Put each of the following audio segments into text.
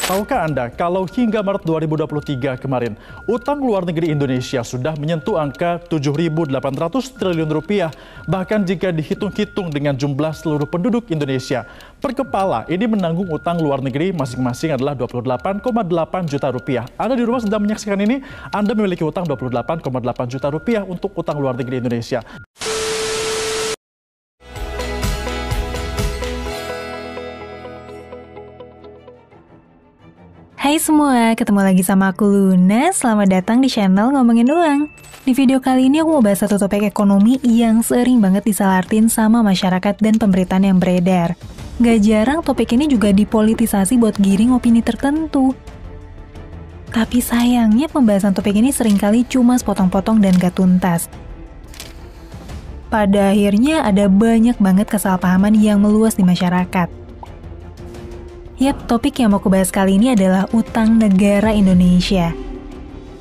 Tahukah Anda kalau hingga Maret 2023 kemarin, utang luar negeri Indonesia sudah menyentuh angka 7.800 triliun rupiah. Bahkan jika dihitung-hitung dengan jumlah seluruh penduduk Indonesia, per kepala ini menanggung utang luar negeri masing-masing adalah 28,8 juta rupiah. Anda di rumah sedang menyaksikan ini, Anda memiliki utang 28,8 juta rupiah untuk utang luar negeri Indonesia. Hai semua, ketemu lagi sama aku Luna. Selamat datang di channel Ngomongin Uang. Di video kali ini aku mau bahas satu topik ekonomi yang sering banget disalahartin sama masyarakat dan pemberitaan yang beredar. Gak jarang topik ini juga dipolitisasi buat giring opini tertentu. Tapi sayangnya pembahasan topik ini seringkali cuma sepotong-potong dan gak tuntas. Pada akhirnya ada banyak banget kesalahpahaman yang meluas di masyarakat. Yap, topik yang mau aku bahas kali ini adalah utang negara Indonesia.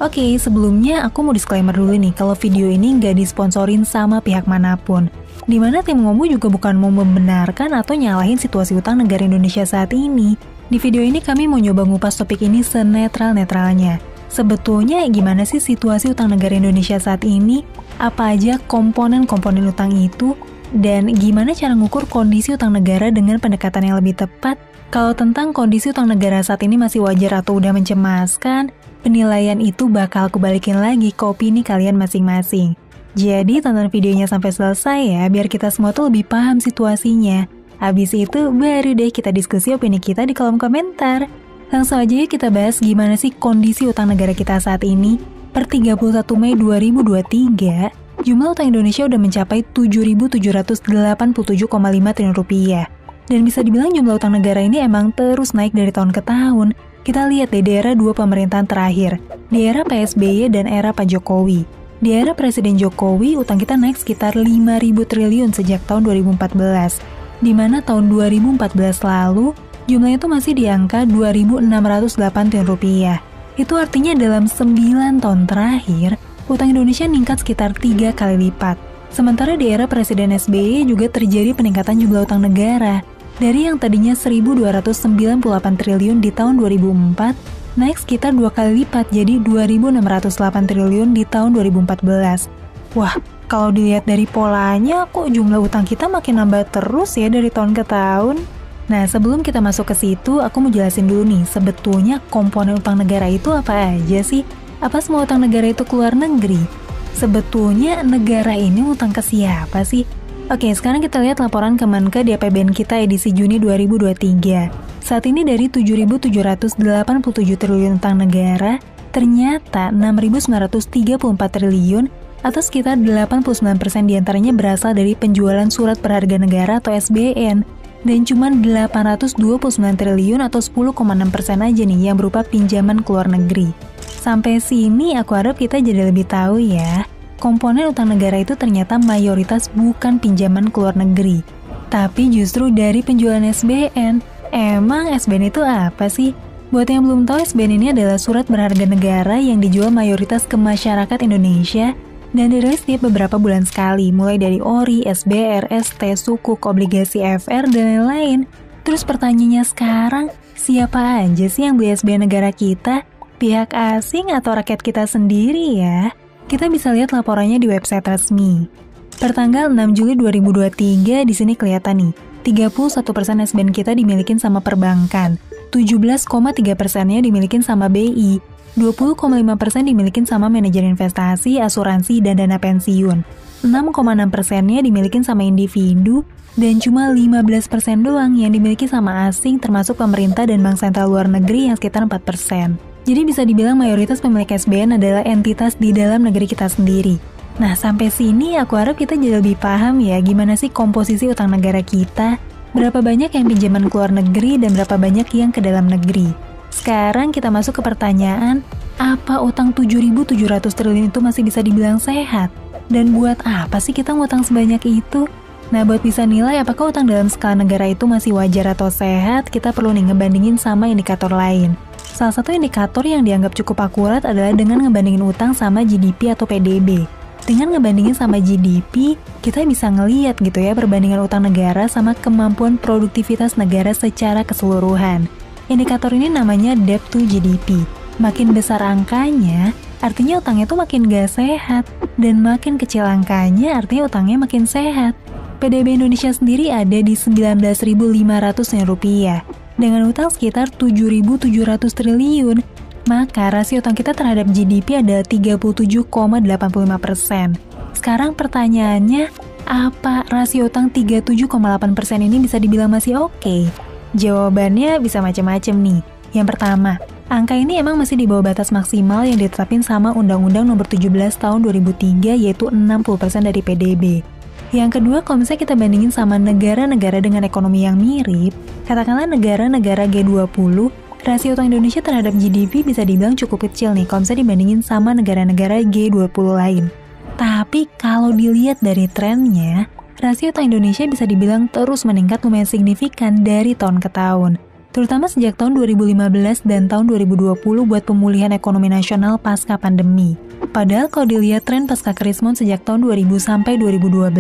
Oke, sebelumnya aku mau disclaimer dulu nih, kalau video ini nggak disponsorin sama pihak manapun. Dimana tim Ngomu juga bukan mau membenarkan atau nyalahin situasi utang negara Indonesia saat ini. Di video ini kami mau nyoba ngupas topik ini senetral-netralnya. Sebetulnya gimana sih situasi utang negara Indonesia saat ini? Apa aja komponen-komponen utang itu? Dan gimana cara ngukur kondisi utang negara dengan pendekatan yang lebih tepat? Kalau tentang kondisi utang negara saat ini masih wajar atau udah mencemaskan, penilaian itu bakal aku balikin lagi ke opini kalian masing-masing. Jadi tonton videonya sampai selesai ya, biar kita semua tuh lebih paham situasinya. Habis itu baru deh kita diskusi opini kita di kolom komentar. Langsung aja ya kita bahas gimana sih kondisi utang negara kita saat ini. Per 31 Mei 2023, jumlah utang Indonesia udah mencapai 7.787,5 triliun rupiah. Dan bisa dibilang jumlah utang negara ini emang terus naik dari tahun ke tahun. Kita lihat deh di era dua pemerintahan terakhir, di era PSBY dan era Pak Jokowi. Di era Presiden Jokowi, utang kita naik sekitar 5.000 triliun sejak tahun 2014. Di mana tahun 2014 lalu, jumlahnya itu masih di angka 2.608 triliun rupiah. Itu artinya dalam 9 tahun terakhir, utang Indonesia meningkat sekitar 3 kali lipat. Sementara di era Presiden SBY juga terjadi peningkatan jumlah utang negara. Dari yang tadinya 1.298 triliun di tahun 2004, naik sekitar 2 kali lipat jadi 2.608 triliun di tahun 2014. Wah, kalau dilihat dari polanya, kok jumlah utang kita makin nambah terus ya dari tahun ke tahun? Nah, sebelum kita masuk ke situ, aku mau jelasin dulu nih, sebetulnya komponen utang negara itu apa aja sih? Apa semua utang negara itu keluar negeri? Sebetulnya negara ini utang ke siapa sih? Oke, sekarang kita lihat laporan Kemenke di APBN kita edisi Juni 2023. Saat ini dari 7.787 triliun utang negara, ternyata 6.934 triliun atau sekitar 89% diantaranya berasal dari penjualan surat berharga negara atau SBN. Dan cuma 829 triliun atau 10,6% aja nih yang berupa pinjaman ke luar negeri. Sampai sini aku harap kita jadi lebih tahu ya. Komponen utang negara itu ternyata mayoritas bukan pinjaman ke luar negeri, tapi justru dari penjualan SBN. Emang SBN itu apa sih? Buat yang belum tahu, SBN ini adalah surat berharga negara yang dijual mayoritas ke masyarakat Indonesia dan dirilis tiap beberapa bulan sekali, mulai dari ORI, SBR, ST, Sukuk, obligasi FR, dan lain-lain. Terus pertanyaannya sekarang, siapa aja sih yang beli SBN negara kita? Pihak asing atau rakyat kita sendiri ya? Kita bisa lihat laporannya di website resmi. Pertanggal 6 Juli 2023 di sini kelihatan nih, 31% SBN kita dimilikin sama perbankan, 17,3%-nya dimilikin sama BI, 20,5% dimilikin sama manajer investasi, asuransi, dan dana pensiun, 6,6%-nya dimilikin sama individu, dan cuma 15% doang yang dimiliki sama asing termasuk pemerintah dan bank sentral luar negeri yang sekitar 4%. Jadi bisa dibilang mayoritas pemilik SBN adalah entitas di dalam negeri kita sendiri. Nah, sampai sini aku harap kita jadi lebih paham ya gimana sih komposisi utang negara kita, berapa banyak yang pinjaman ke luar negeri dan berapa banyak yang ke dalam negeri. Sekarang kita masuk ke pertanyaan, apa utang 7.700 triliun itu masih bisa dibilang sehat? Dan buat apa sih kita ngutang sebanyak itu? Nah, buat bisa nilai apakah utang dalam skala negara itu masih wajar atau sehat, kita perlu nih ngebandingin sama indikator lain. Salah satu indikator yang dianggap cukup akurat adalah dengan ngebandingin utang sama GDP atau PDB. Dengan ngebandingin sama GDP, kita bisa ngeliat gitu ya perbandingan utang negara sama kemampuan produktivitas negara secara keseluruhan. Indikator ini namanya debt to GDP. Makin besar angkanya, artinya utangnya tuh makin gak sehat. Dan makin kecil angkanya, artinya utangnya makin sehat. PDB Indonesia sendiri ada di 19.500 rupiah. Dengan utang sekitar 7.700 triliun, maka rasio utang kita terhadap GDP ada 37,85%. Sekarang pertanyaannya, apa rasio utang 37,8% ini bisa dibilang masih oke? Jawabannya bisa macam-macam nih. Yang pertama, angka ini emang masih di bawah batas maksimal yang ditetapin sama Undang-Undang Nomor 17 Tahun 2003, yaitu 60% dari PDB. Yang kedua, kalau misalnya kita bandingin sama negara-negara dengan ekonomi yang mirip, katakanlah negara-negara G20, rasio utang Indonesia terhadap GDP bisa dibilang cukup kecil nih kalau misalnya dibandingin sama negara-negara G20 lain. Tapi kalau dilihat dari trennya, rasio utang Indonesia bisa dibilang terus meningkat lumayan signifikan dari tahun ke tahun. Terutama sejak tahun 2015 dan tahun 2020 buat pemulihan ekonomi nasional pasca pandemi. Padahal kalau dilihat tren pasca krismon sejak tahun 2000 sampai 2012,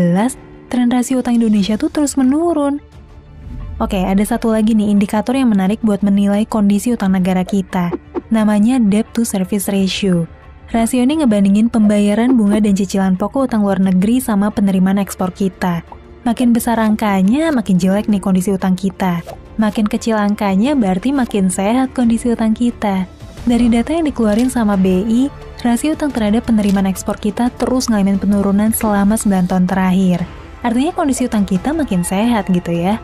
tren rasio utang Indonesia tuh terus menurun. Oke, ada satu lagi nih indikator yang menarik buat menilai kondisi utang negara kita. Namanya debt to service ratio. Rasio ini ngebandingin pembayaran bunga dan cicilan pokok utang luar negeri sama penerimaan ekspor kita. Makin besar angkanya, makin jelek nih kondisi utang kita. Makin kecil angkanya berarti makin sehat kondisi utang kita. Dari data yang dikeluarin sama BI, rasio utang terhadap penerimaan ekspor kita terus ngalamin penurunan selama 9 tahun terakhir. Artinya kondisi utang kita makin sehat gitu ya.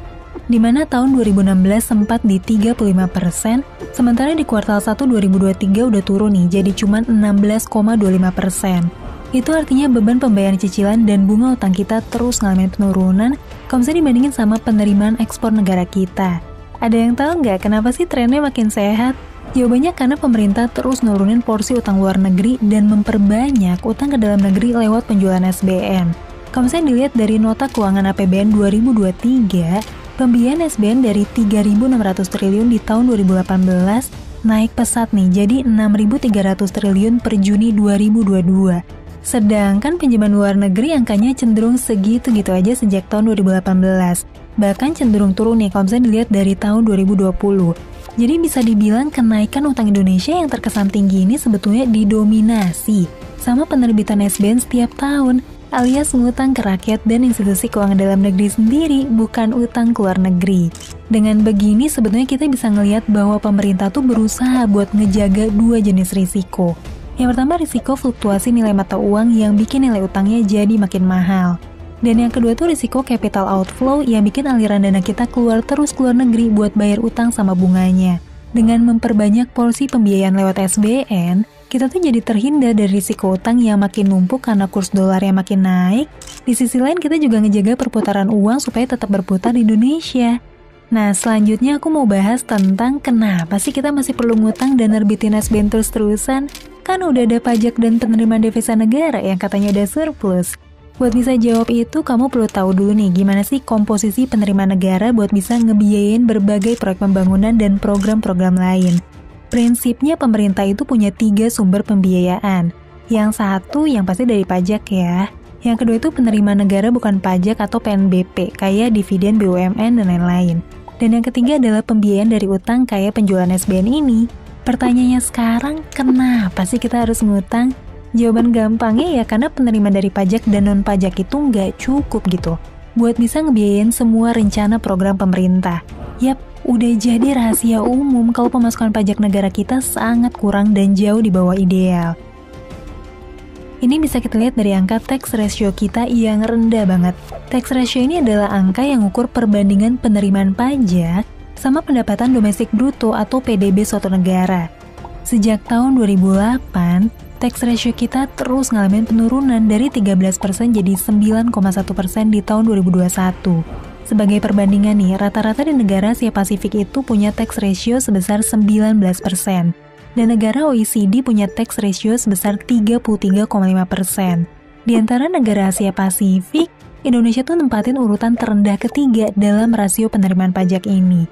Dimana tahun 2016 sempat di 35%, sementara di kuartal 1 2023 udah turun nih, jadi cuma 16,25%. Itu artinya beban pembayaran cicilan dan bunga utang kita terus ngalamin penurunan kalau misalnya dibandingin sama penerimaan ekspor negara kita. Ada yang tahu nggak kenapa sih trennya makin sehat? Jawabannya karena pemerintah terus nurunin porsi utang luar negeri dan memperbanyak utang ke dalam negeri lewat penjualan SBN. Kalau misalnya dilihat dari nota keuangan APBN 2023, pembiayaan SBN dari 3.600 triliun di tahun 2018 naik pesat nih jadi 6.300 triliun per Juni 2022. Sedangkan pinjaman luar negeri angkanya cenderung segitu-gitu aja sejak tahun 2018. Bahkan cenderung turun nih kalau misalnya dilihat dari tahun 2020. Jadi bisa dibilang kenaikan utang Indonesia yang terkesan tinggi ini sebetulnya didominasi sama penerbitan SBN setiap tahun, alias ngutang ke rakyat dan institusi keuangan dalam negeri sendiri, bukan utang ke luar negeri. Dengan begini sebetulnya kita bisa ngelihat bahwa pemerintah tuh berusaha buat ngejaga dua jenis risiko. Yang pertama risiko fluktuasi nilai mata uang yang bikin nilai utangnya jadi makin mahal. Dan yang kedua tuh risiko capital outflow yang bikin aliran dana kita keluar terus ke luar negeri buat bayar utang sama bunganya. Dengan memperbanyak porsi pembiayaan lewat SBN, kita tuh jadi terhindar dari risiko utang yang makin numpuk karena kurs dolar yang makin naik. Di sisi lain kita juga ngejaga perputaran uang supaya tetap berputar di Indonesia. Nah, selanjutnya aku mau bahas tentang kenapa sih kita masih perlu ngutang dan nerbitin SBN terus-terusan? Kan udah ada pajak dan penerimaan devisa negara yang katanya udah surplus. Buat bisa jawab itu, kamu perlu tahu dulu nih gimana sih komposisi penerimaan negara buat bisa ngebiayain berbagai proyek pembangunan dan program-program lain. Prinsipnya pemerintah itu punya 3 sumber pembiayaan. Yang satu yang pasti dari pajak ya. Yang kedua itu penerimaan negara bukan pajak atau PNBP, kayak dividen BUMN dan lain-lain. Dan yang ketiga adalah pembiayaan dari utang kayak penjualan SBN ini. Pertanyaannya sekarang, kenapa sih kita harus ngutang? Jawaban gampangnya ya karena penerimaan dari pajak dan non-pajak itu nggak cukup gitu buat bisa ngebiayain semua rencana program pemerintah. Yap, udah jadi rahasia umum kalau pemasukan pajak negara kita sangat kurang dan jauh di bawah ideal. Ini bisa kita lihat dari angka tax ratio kita yang rendah banget. Tax ratio ini adalah angka yang ukur perbandingan penerimaan pajak sama pendapatan domestik bruto atau PDB suatu negara. Sejak tahun 2008, tax ratio kita terus ngalamin penurunan dari 13% jadi 9,1% di tahun 2021. Sebagai perbandingan nih, rata-rata di negara Asia Pasifik itu punya tax ratio sebesar 19%. Dan negara OECD punya tax ratio sebesar 33,5%. Di antara negara Asia Pasifik, Indonesia tuh nempatin urutan terendah ketiga dalam rasio penerimaan pajak ini.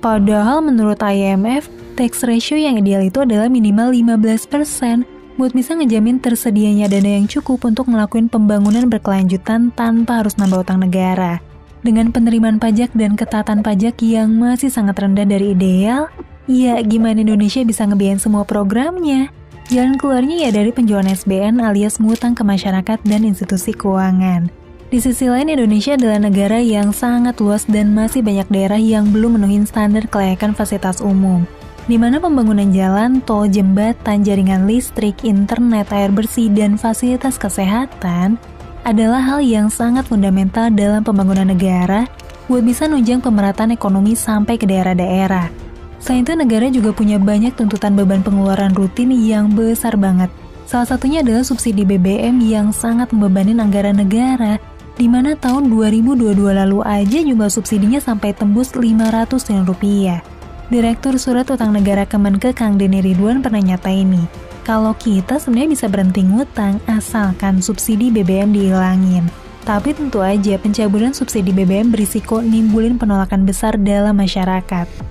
Padahal menurut IMF, tax ratio yang ideal itu adalah minimal 15% buat bisa ngejamin tersedianya dana yang cukup untuk ngelakuin pembangunan berkelanjutan tanpa harus nambah utang negara. Dengan penerimaan pajak dan ketaatan pajak yang masih sangat rendah dari ideal, Ya, gimana Indonesia bisa ngebiayain semua programnya? Jalan keluarnya ya dari penjualan SBN alias ngutang ke masyarakat dan institusi keuangan. Di sisi lain, Indonesia adalah negara yang sangat luas dan masih banyak daerah yang belum memenuhi standar kelayakan fasilitas umum, di mana pembangunan jalan, tol, jembatan, jaringan listrik, internet, air bersih, dan fasilitas kesehatan adalah hal yang sangat fundamental dalam pembangunan negara buat bisa nunjang pemerataan ekonomi sampai ke daerah-daerah. Selain itu, negara juga punya banyak tuntutan beban pengeluaran rutin yang besar banget. Salah satunya adalah subsidi BBM yang sangat membebani anggaran negara, di mana tahun 2022 lalu aja jumlah subsidinya sampai tembus 500 triliun rupiah. Direktur Surat Utang Negara Kemenkeu Kang Denny Ridwan pernah nyatain nih, kalau kita sebenarnya bisa berhenti ngutang asalkan subsidi BBM dihilangin. Tapi tentu aja pencabutan subsidi BBM berisiko nimbulin penolakan besar dalam masyarakat.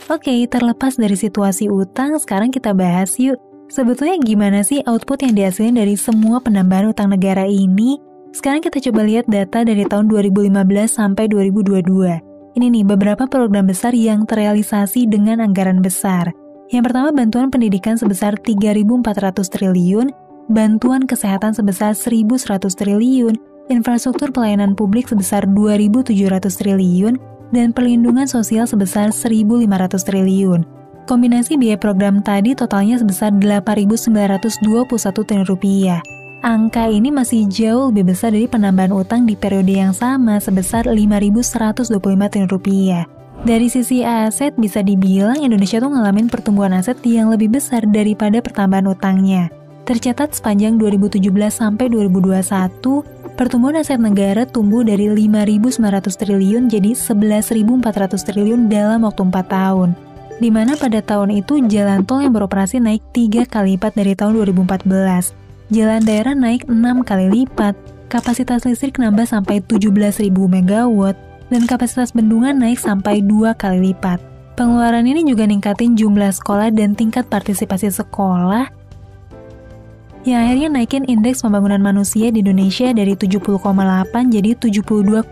Oke, terlepas dari situasi utang, sekarang kita bahas yuk. Sebetulnya gimana sih output yang dihasilkan dari semua penambahan utang negara ini? Sekarang kita coba lihat data dari tahun 2015 sampai 2022. Ini nih beberapa program besar yang terrealisasi dengan anggaran besar. Yang pertama, bantuan pendidikan sebesar 3.400 triliun, bantuan kesehatan sebesar 1.100 triliun, infrastruktur pelayanan publik sebesar 2.700 triliun, dan perlindungan sosial sebesar 1.500 triliun. Kombinasi biaya program tadi totalnya sebesar 8.921 triliun rupiah. Angka ini masih jauh lebih besar dari penambahan utang di periode yang sama sebesar 5.125 triliun rupiah. Dari sisi aset, bisa dibilang Indonesia tuh ngalamin pertumbuhan aset yang lebih besar daripada pertambahan utangnya. Tercatat sepanjang 2017 sampai 2021, pertumbuhan aset negara tumbuh dari 5.900 triliun jadi 11.400 triliun dalam waktu 4 tahun. Di mana pada tahun itu jalan tol yang beroperasi naik 3 kali lipat dari tahun 2014. Jalan daerah naik 6 kali lipat, kapasitas listrik nambah sampai 17.000 MW, dan kapasitas bendungan naik sampai 2 kali lipat. Pengeluaran ini juga ningkatin jumlah sekolah dan tingkat partisipasi sekolah, yang akhirnya naikin indeks pembangunan manusia di Indonesia dari 70,8 jadi 72,9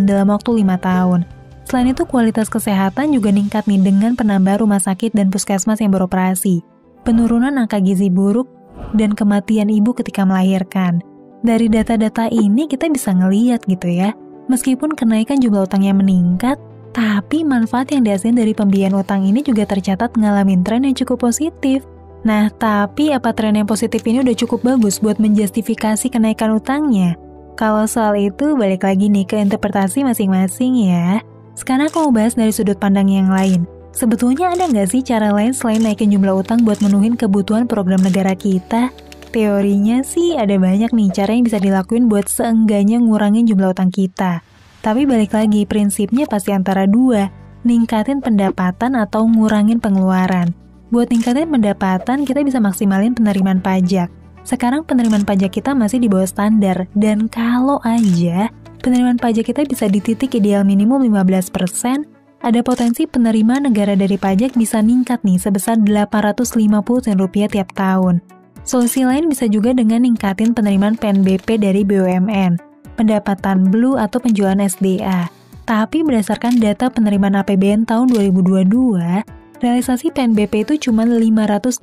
dalam waktu 5 tahun. Selain itu, kualitas kesehatan juga ningkat nih dengan penambahan rumah sakit dan puskesmas yang beroperasi, penurunan angka gizi buruk, dan kematian ibu ketika melahirkan. Dari data-data ini kita bisa ngeliat gitu ya, meskipun kenaikan jumlah utangnya meningkat, tapi manfaat yang dihasilkan dari pembiayaan utang ini juga tercatat ngalamin tren yang cukup positif. Nah, tapi apa tren yang positif ini udah cukup bagus buat menjustifikasi kenaikan utangnya? Kalau soal itu, balik lagi nih ke interpretasi masing-masing ya. Sekarang aku mau bahas dari sudut pandang yang lain. Sebetulnya ada nggak sih cara lain selain naikin jumlah utang buat menuhin kebutuhan program negara kita? Teorinya sih ada banyak nih cara yang bisa dilakuin buat seenggaknya ngurangin jumlah utang kita. Tapi balik lagi, prinsipnya pasti antara dua, ningkatin pendapatan atau ngurangin pengeluaran. Buat ningkatin pendapatan, kita bisa maksimalin penerimaan pajak. Sekarang penerimaan pajak kita masih di bawah standar, dan kalau aja penerimaan pajak kita bisa di titik ideal minimum 15%, ada potensi penerimaan negara dari pajak bisa ningkat nih sebesar 850 triliun rupiah tiap tahun. Solusi lain bisa juga dengan ningkatin penerimaan PNBP dari BUMN, pendapatan blue atau penjualan SDA. Tapi berdasarkan data penerimaan APBN tahun 2022, realisasi PNBP itu cuma 588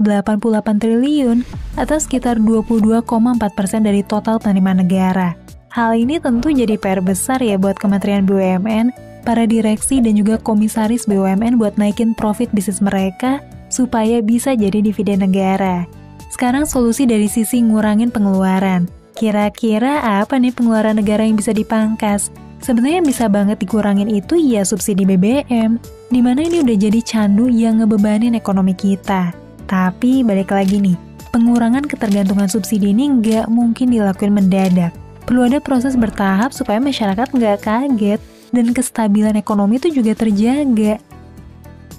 triliun atau sekitar 22,4% dari total penerimaan negara. Hal ini tentu jadi PR besar ya buat Kementerian BUMN, para direksi dan juga komisaris BUMN buat naikin profit bisnis mereka supaya bisa jadi dividen negara. Sekarang solusi dari sisi ngurangin pengeluaran. Kira-kira apa nih pengeluaran negara yang bisa dipangkas? Sebenarnya bisa banget dikurangin itu ya subsidi BBM, dimana ini udah jadi candu yang ngebebanin ekonomi kita. Tapi balik lagi nih, pengurangan ketergantungan subsidi ini nggak mungkin dilakuin mendadak. Perlu ada proses bertahap supaya masyarakat nggak kaget dan kestabilan ekonomi itu juga terjaga.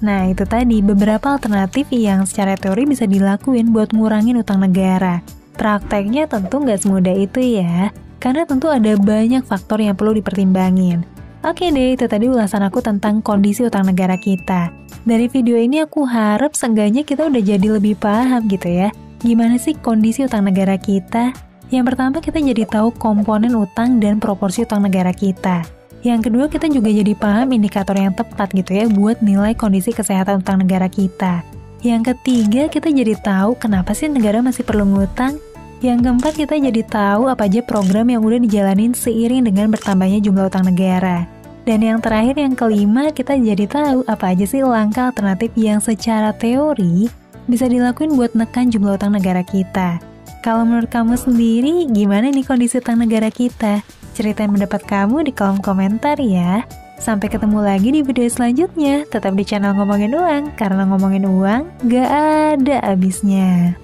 Nah itu tadi beberapa alternatif yang secara teori bisa dilakuin buat ngurangin utang negara. Prakteknya tentu nggak semudah itu ya. Karena tentu ada banyak faktor yang perlu dipertimbangin. Oke deh, itu tadi ulasan aku tentang kondisi utang negara kita. Dari video ini aku harap seenggaknya kita udah jadi lebih paham gitu ya. Gimana sih kondisi utang negara kita? Yang pertama kita jadi tahu komponen utang dan proporsi utang negara kita. Yang kedua, kita juga jadi paham indikator yang tepat gitu ya buat nilai kondisi kesehatan utang negara kita. Yang ketiga, kita jadi tahu kenapa sih negara masih perlu ngutang. Yang keempat, kita jadi tahu apa aja program yang udah dijalanin seiring dengan bertambahnya jumlah utang negara. Dan yang terakhir, yang kelima, kita jadi tahu apa aja sih langkah alternatif yang secara teori bisa dilakuin buat nekan jumlah utang negara kita. Kalau menurut kamu sendiri, gimana nih kondisi utang negara kita? Ceritain pendapat kamu di kolom komentar ya. Sampai ketemu lagi di video selanjutnya. Tetap di channel Ngomongin Uang, karena ngomongin uang gak ada habisnya.